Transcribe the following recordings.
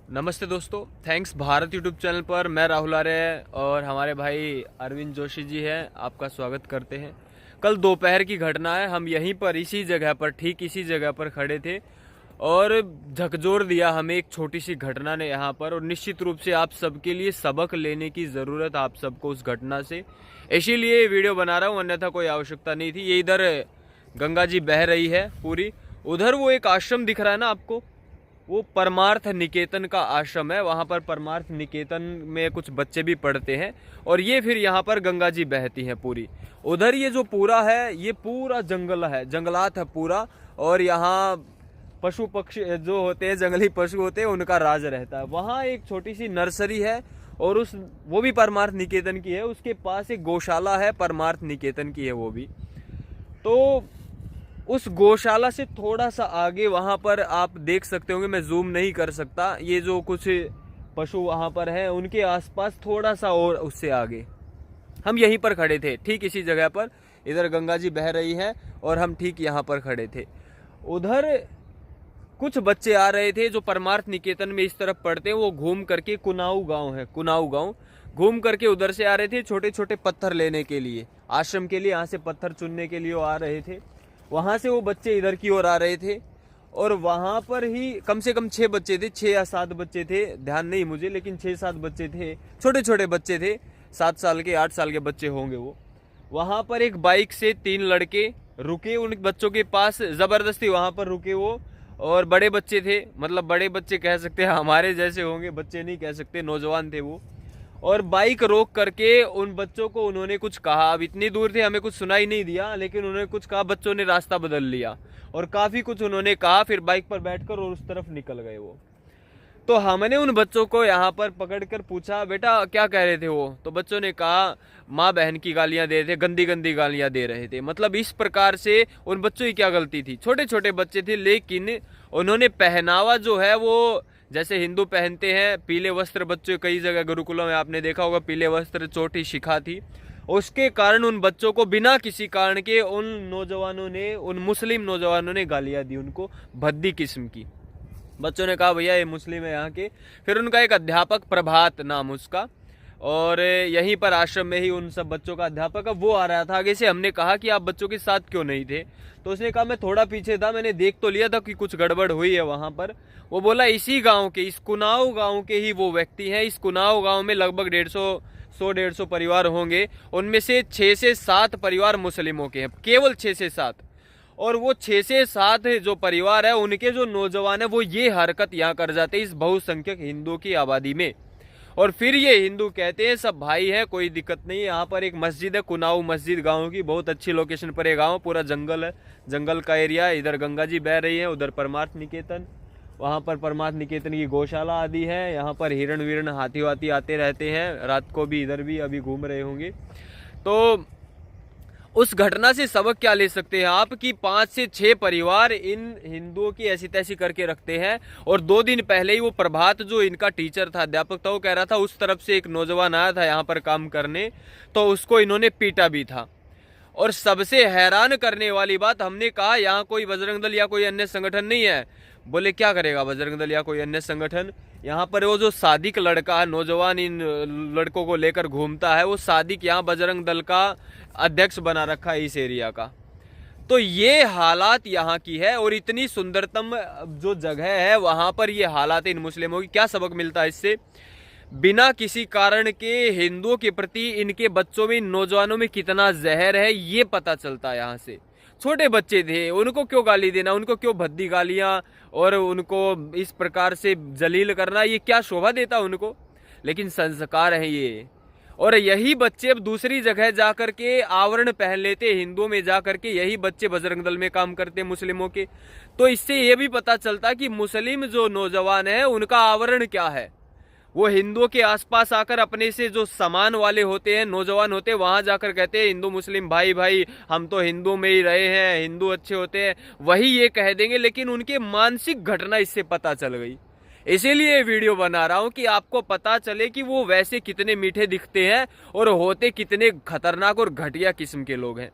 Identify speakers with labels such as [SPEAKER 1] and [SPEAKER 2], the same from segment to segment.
[SPEAKER 1] नमस्ते दोस्तों, thanks Bharat YouTube channel पर मैं राहुल आर्य और हमारे भाई अरविंद जोशी जी हैं। आपका स्वागत करते हैं। कल दोपहर की घटना है। हम यहीं पर इसी जगह पर ठीक इसी जगह पर खड़े थे और झकझोर दिया हमें एक छोटी सी घटना ने यहाँ पर। और निश्चित रूप से आप सबके लिए सबक लेने की ज़रूरत आप सबको उस घटना से, इसीलिए वीडियो बना रहा हूँ, अन्यथा कोई आवश्यकता नहीं थी। ये इधर गंगा जी बह रही है पूरी। उधर वो एक आश्रम दिख रहा है ना आपको, वो परमार्थ निकेतन का आश्रम है। वहाँ पर परमार्थ निकेतन में कुछ बच्चे भी पढ़ते हैं और ये फिर यहाँ पर गंगा जी बहती हैं पूरी। उधर ये जो पूरा है, ये पूरा जंगल है, जंगलात है पूरा। और यहाँ पशु पक्षी जो होते हैं, जंगली पशु होते हैं, उनका राज रहता है। वहाँ एक छोटी सी नर्सरी है और वो भी परमार्थ निकेतन की है। उसके पास एक गौशाला है, परमार्थ निकेतन की है वो भी। तो उस गौशाला से थोड़ा सा आगे वहां पर आप देख सकते होंगे, मैं जूम नहीं कर सकता, ये जो कुछ पशु वहां पर हैं उनके आसपास थोड़ा सा और उससे आगे हम यहीं पर खड़े थे, ठीक इसी जगह पर। इधर गंगा जी बह रही है और हम ठीक यहाँ पर खड़े थे। उधर कुछ बच्चे आ रहे थे जो परमार्थ निकेतन में इस तरफ पढ़ते हैं। वो घूम करके, कुनाऊ गांव है, कुनाऊ गांव, घूम करके उधर से आ रहे थे छोटे छोटे पत्थर लेने के लिए, आश्रम के लिए। यहाँ से पत्थर चुनने के लिए वो आ रहे थे। वहां से वो बच्चे इधर की ओर आ रहे थे और वहां पर ही कम से कम 6 बच्चे थे, 6 या 7 बच्चे थे, ध्यान नहीं मुझे, लेकिन 6-7 बच्चे थे, छोटे छोटे बच्चे थे, 7 साल के 8 साल के बच्चे होंगे वो। वहां पर एक बाइक से 3 लड़के रुके उन बच्चों के पास, जबरदस्ती वहां पर रुके वो। और बड़े बच्चे थे, मतलब बड़े बच्चे कह सकते हैं, हमारे जैसे होंगे, बच्चे नहीं कह सकते, नौजवान थे वो। और बाइक रोक करके उन बच्चों को उन्होंने कुछ कहा। अब इतनी दूर थे, हमें कुछ सुनाई नहीं दिया, लेकिन उन्होंने कुछ कहा। बच्चों ने रास्ता बदल लिया और काफी कुछ उन्होंने कहा। फिर बाइक पर बैठकर और उस तरफ निकल गए वो। तो हमने उन बच्चों को यहाँ पर पकड़कर पूछा, बेटा क्या कह रहे थे वो? तो बच्चों ने कहा माँ बहन की गालियां दे रहे थे, गंदी गंदी गालियां दे रहे थे। मतलब इस प्रकार से उन बच्चों की क्या गलती थी? छोटे छोटे बच्चे थे, लेकिन उन्होंने पहनावा जो है वो जैसे हिंदू पहनते हैं, पीले वस्त्र, बच्चों कई जगह गुरुकुलों में आपने देखा होगा पीले वस्त्र, चोटी, शिखा थी। उसके कारण उन बच्चों को बिना किसी कारण के उन नौजवानों ने, उन मुस्लिम नौजवानों ने गालियां दी उनको, भद्दी किस्म की। बच्चों ने कहा भैया ये मुस्लिम है यहाँ के। फिर उनका एक अध्यापक, प्रभात नाम उसका, और यहीं पर आश्रम में ही उन सब बच्चों का अध्यापक है, वो आ रहा था आगे से। हमने कहा कि आप बच्चों के साथ क्यों नहीं थे? तो उसने कहा मैं थोड़ा पीछे था, मैंने देख तो लिया था कि कुछ गड़बड़ हुई है वहां पर। वो बोला इसी गांव के, इस कुनाऊ गांव के ही वो व्यक्ति हैं। इस कुनाऊ गांव में लगभग 150 परिवार होंगे, उनमें से 6 से 7 परिवार मुस्लिमों के हैं, केवल 6 से 7। और वो 6 से 7 जो परिवार है, उनके जो नौजवान है वो ये हरकत यहाँ कर जाते हैं इस बहुसंख्यक हिंदुओं की आबादी में। और फिर ये हिंदू कहते हैं सब भाई है, कोई दिक्कत नहीं है। यहाँ पर एक मस्जिद है, कुनाऊ मस्जिद गांव की, बहुत अच्छी लोकेशन पर है गांव, पूरा जंगल है, जंगल का एरिया है। इधर गंगा जी बह रही है, उधर परमार्थ निकेतन, वहाँ पर परमार्थ निकेतन की गौशाला आदि है। यहाँ पर हिरण विरण, हाथी वाथी आते रहते हैं, रात को भी इधर भी अभी घूम रहे होंगे। तो उस घटना से सबक क्या ले सकते हैं आप कि 5 से 6 परिवार इन हिंदुओं की ऐसी तैसी करके रखते हैं। और 2 दिन पहले ही वो प्रभात जो इनका टीचर था, अध्यापक था, वो कह रहा था उस तरफ से एक नौजवान आया था यहाँ पर काम करने, तो उसको इन्होंने पीटा भी था। और सबसे हैरान करने वाली बात, हमने कहा यहाँ कोई बजरंग दल या कोई अन्य संगठन नहीं है। बोले क्या करेगा बजरंग दल या कोई अन्य संगठन? यहाँ पर वो जो सादिक लड़का है, नौजवान इन लड़कों को लेकर घूमता है, वो सादिक यहाँ बजरंग दल का अध्यक्ष बना रखा है इस एरिया का। तो ये हालात यहाँ की है। और इतनी सुंदरतम जो जगह है वहां पर ये हालात इन मुस्लिमों की। क्या सबक मिलता है इससे? बिना किसी कारण के हिंदुओं के प्रति इनके बच्चों में, नौजवानों में कितना जहर है ये पता चलता है यहाँ से। छोटे बच्चे थे, उनको क्यों गाली देना, उनको क्यों भद्दी गालियां और उनको इस प्रकार से जलील करना, ये क्या शोभा देता उनको? लेकिन संस्कार है ये। और यही बच्चे अब दूसरी जगह जाकर के आवरण पहन लेते, हिंदुओं में जाकर के यही बच्चे बजरंग दल में काम करते मुस्लिमों के। तो इससे ये भी पता चलता कि मुस्लिम जो नौजवान है उनका आवरण क्या है। वो हिंदुओं के आसपास आकर अपने से जो समान वाले होते हैं, नौजवान होते हैं, वहां जाकर कहते हैं हिंदू मुस्लिम भाई भाई, हम तो हिंदू में ही रहे हैं, हिंदू अच्छे होते हैं, वही ये कह देंगे। लेकिन उनके मानसिक घटना इससे पता चल गई। इसीलिए वीडियो बना रहा हूं कि आपको पता चले कि वो वैसे कितने मीठे दिखते हैं और होते कितने खतरनाक और घटिया किस्म के लोग हैं।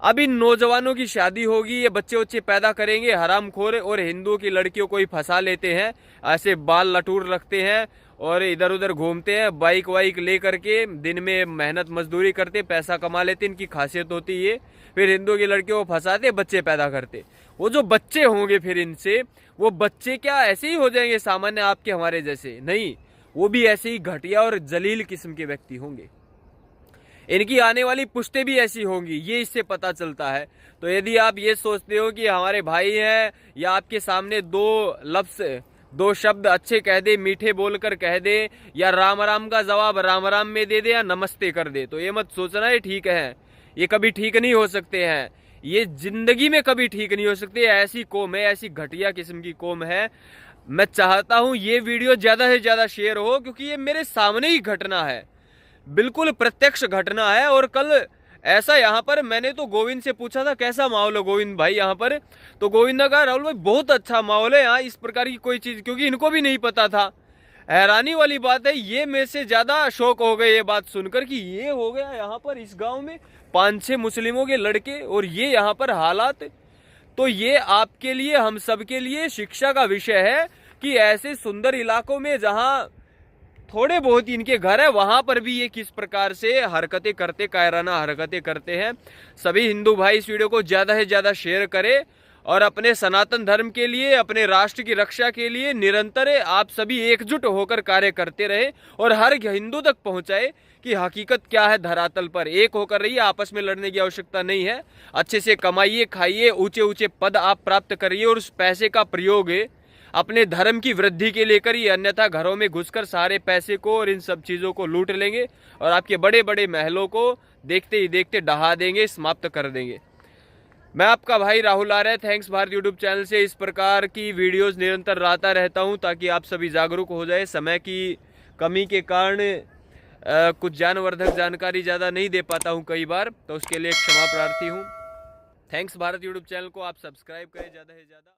[SPEAKER 1] अब इन नौजवानों की शादी होगी, ये बच्चे बच्चे पैदा करेंगे हरामखोर, और हिंदुओं की लड़कियों को ही फंसा लेते हैं, ऐसे बाल लटूर रखते हैं और इधर उधर घूमते हैं बाइक वाइक ले करके, दिन में मेहनत मजदूरी करते पैसा कमा लेते। इनकी खासियत होती है फिर हिंदुओं की लड़कियों को फंसाते बच्चे पैदा करते। वो जो बच्चे होंगे फिर इनसे, वो बच्चे क्या ऐसे ही हो जाएंगे सामान्य आपके हमारे जैसे? नहीं, वो भी ऐसे ही घटिया और जलील किस्म के व्यक्ति होंगे। इनकी आने वाली पुश्तें भी ऐसी होंगी, ये इससे पता चलता है। तो यदि आप ये सोचते हो कि हमारे भाई हैं या आपके सामने दो शब्द अच्छे कह दे, मीठे बोलकर कह दे, या राम राम का जवाब राम राम में दे दे या नमस्ते कर दे, तो ये मत सोचना ये ठीक है। ये कभी ठीक नहीं हो सकते हैं, ये जिंदगी में कभी ठीक नहीं हो सकते। ऐसी कौम है, ऐसी घटिया किस्म की कौम है। मैं चाहता हूं ये वीडियो ज्यादा से ज्यादा शेयर हो, क्योंकि ये मेरे सामने ही घटना है, बिल्कुल प्रत्यक्ष घटना है। और कल ऐसा यहाँ पर मैंने तो गोविंद से पूछा था कैसा माहौल है गोविंद भाई यहाँ पर, तो गोविंद ने कहा राहुल भाई बहुत अच्छा माहौल है यहाँ, इस प्रकार की कोई चीज, क्योंकि इनको भी नहीं पता था। हैरानी वाली बात है, ये मेरे से ज्यादा शौक हो गए ये बात सुनकर कि ये हो गया यहाँ पर इस गांव में 5-6 मुस्लिमों के लड़के और ये यहाँ पर हालात। तो ये आपके लिए, हम सब के लिए शिक्षा का विषय है कि ऐसे सुंदर इलाकों में जहाँ थोड़े बहुत इनके घर है, वहां पर भी ये किस प्रकार से हरकतें करते, कायराना हरकतें करते हैं। सभी हिंदू भाई इस वीडियो को ज्यादा से ज्यादा शेयर करें और अपने सनातन धर्म के लिए, अपने राष्ट्र की रक्षा के लिए निरंतर आप सभी एकजुट होकर कार्य करते रहे और हर हिंदू तक पहुंचाए कि हकीकत क्या है धरातल पर। एक होकर रहिए, आपस में लड़ने की आवश्यकता नहीं है। अच्छे से कमाइए, खाइए, ऊंचे ऊंचे पद आप प्राप्त करिए और उस पैसे का प्रयोग अपने धर्म की वृद्धि के लिए करिए, अन्यथा घरों में घुसकर सारे पैसे को और इन सब चीजों को लूट लेंगे और आपके बड़े बड़े महलों को देखते ही देखते ढहा देंगे, समाप्त कर देंगे। मैं आपका भाई राहुल आर्य, थैंक्स भारत यूट्यूब चैनल से इस प्रकार की वीडियोस निरंतर लाता रहता हूं ताकि आप सभी जागरूक हो जाए। समय की कमी के कारण कुछ ज्ञानवर्धक जानकारी ज़्यादा नहीं दे पाता हूं कई बार, तो उसके लिए क्षमा प्रार्थी हूं। थैंक्स भारत यूट्यूब चैनल को आप सब्सक्राइब करें ज़्यादा से ज़्यादा।